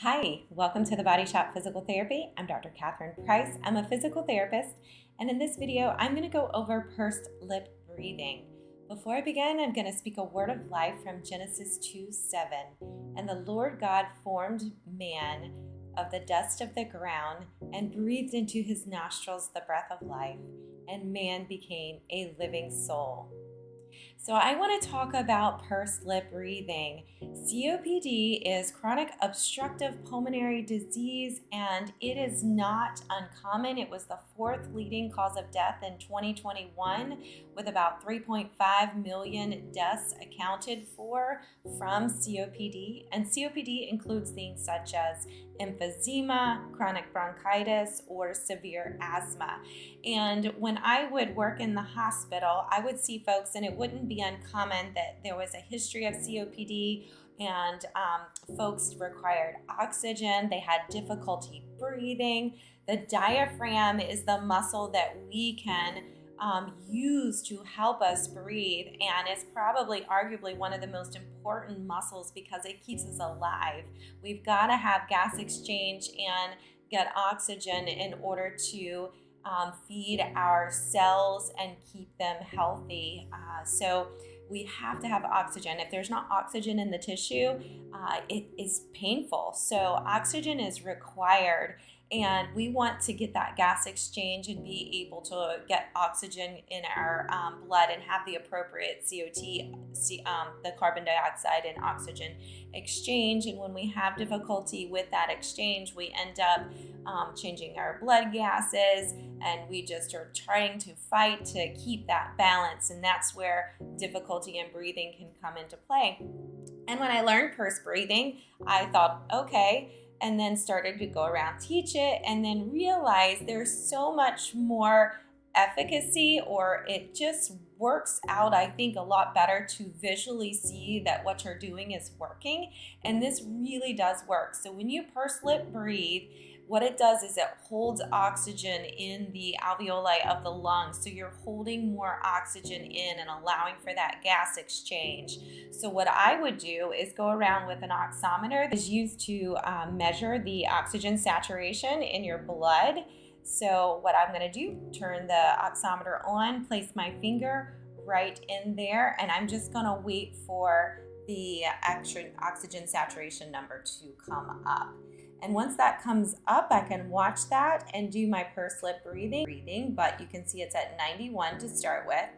Hi, welcome to the Body Shop Physical Therapy. I'm Dr. Catherine Price. I'm a physical therapist, and in this video, I'm going to go over pursed lip breathing. Before I begin, I'm going to speak a word of life from Genesis 2:7. And the Lord God formed man of the dust of the ground and breathed into his nostrils the breath of life, and man became a living soul. So I want to talk about pursed lip breathing. COPD is chronic obstructive pulmonary disease, and it is not uncommon. It was the fourth leading cause of death in 2021, with about 3.5 million deaths accounted for from COPD. And COPD includes things such as emphysema, chronic bronchitis, or severe asthma. And when I would work in the hospital, I would see folks, and it wouldn't be uncommon that there was a history of COPD, and folks required oxygen. They had difficulty breathing. The diaphragm is the muscle that we can use to help us breathe, and it's probably arguably one of the most important muscles because it keeps us alive. We've got to have gas exchange and get oxygen in order to feed our cells and keep them healthy. So we have to have oxygen. If there's not oxygen in the tissue, it is painful. So oxygen is required, and we want to get that gas exchange and be able to get oxygen in our blood and have the appropriate the carbon dioxide and oxygen exchange. And when we have difficulty with that exchange, we end up changing our blood gases, and we just are trying to fight to keep that balance. And that's where difficulty in breathing can come into play. And when I learned pursed breathing, I thought, okay, and then started to go around teach it, and then realized there's so much more efficacy, or it just works out, I think, a lot better to visually see that what you're doing is working. And this really does work. So when you pursed lip breathe, what it does is it holds oxygen in the alveoli of the lungs. So you're holding more oxygen in and allowing for that gas exchange. So what I would do is go around with an oximeter that is used to measure the oxygen saturation in your blood. So what I'm going to do, turn the oximeter on, place my finger right in there, and I'm just going to wait for the oxygen saturation number to come up. And once that comes up, I can watch that and do my pursed lip breathing, but you can see it's at 91 to start with.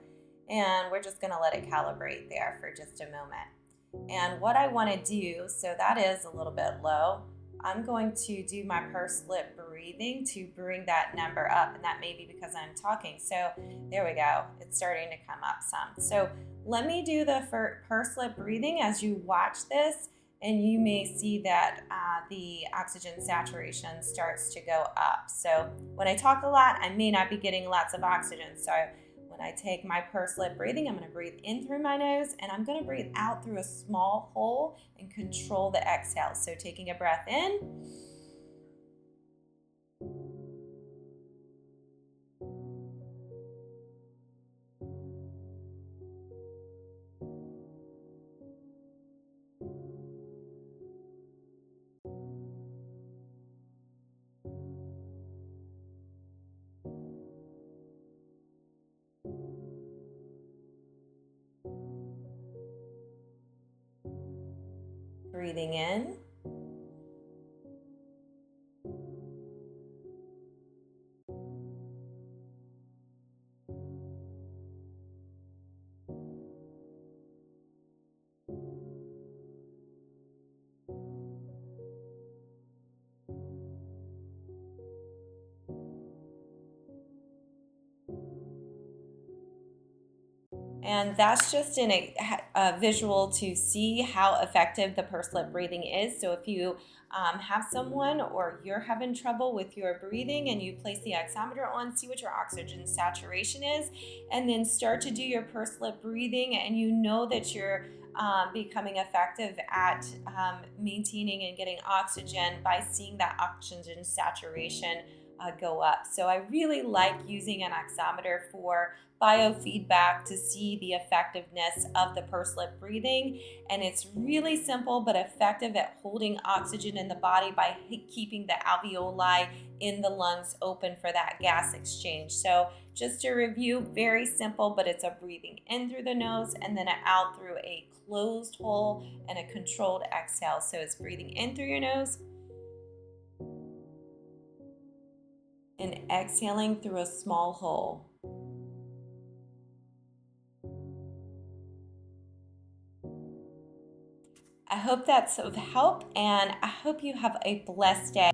And we're just gonna let it calibrate there for just a moment. And what I wanna do, so that is a little bit low, I'm going to do my pursed lip breathing to bring that number up, and that may be because I'm talking. So there we go, it's starting to come up some. So let me do the pursed lip breathing as you watch this, and you may see that the oxygen saturation starts to go up. So when I talk a lot, I may not be getting lots of oxygen. So when I take my pursed lip breathing, I'm going to breathe in through my nose, and I'm going to breathe out through a small hole and control the exhale. So taking a breath in, breathing in, and that's just a visual to see how effective the pursed lip breathing is. So if you have someone or you're having trouble with your breathing and you place the oximeter on, see what your oxygen saturation is, and then start to do your pursed lip breathing, and you know that you're becoming effective at maintaining and getting oxygen by seeing that oxygen saturation go up. So I really like using an oximeter for biofeedback to see the effectiveness of the pursed lip breathing. And it's really simple but effective at holding oxygen in the body by keeping the alveoli in the lungs open for that gas exchange. So just to review, very simple, but it's a breathing in through the nose and then out through a closed hole and a controlled exhale. So it's breathing in through your nose and exhaling through a small hole. I hope that's of help, and I hope you have a blessed day.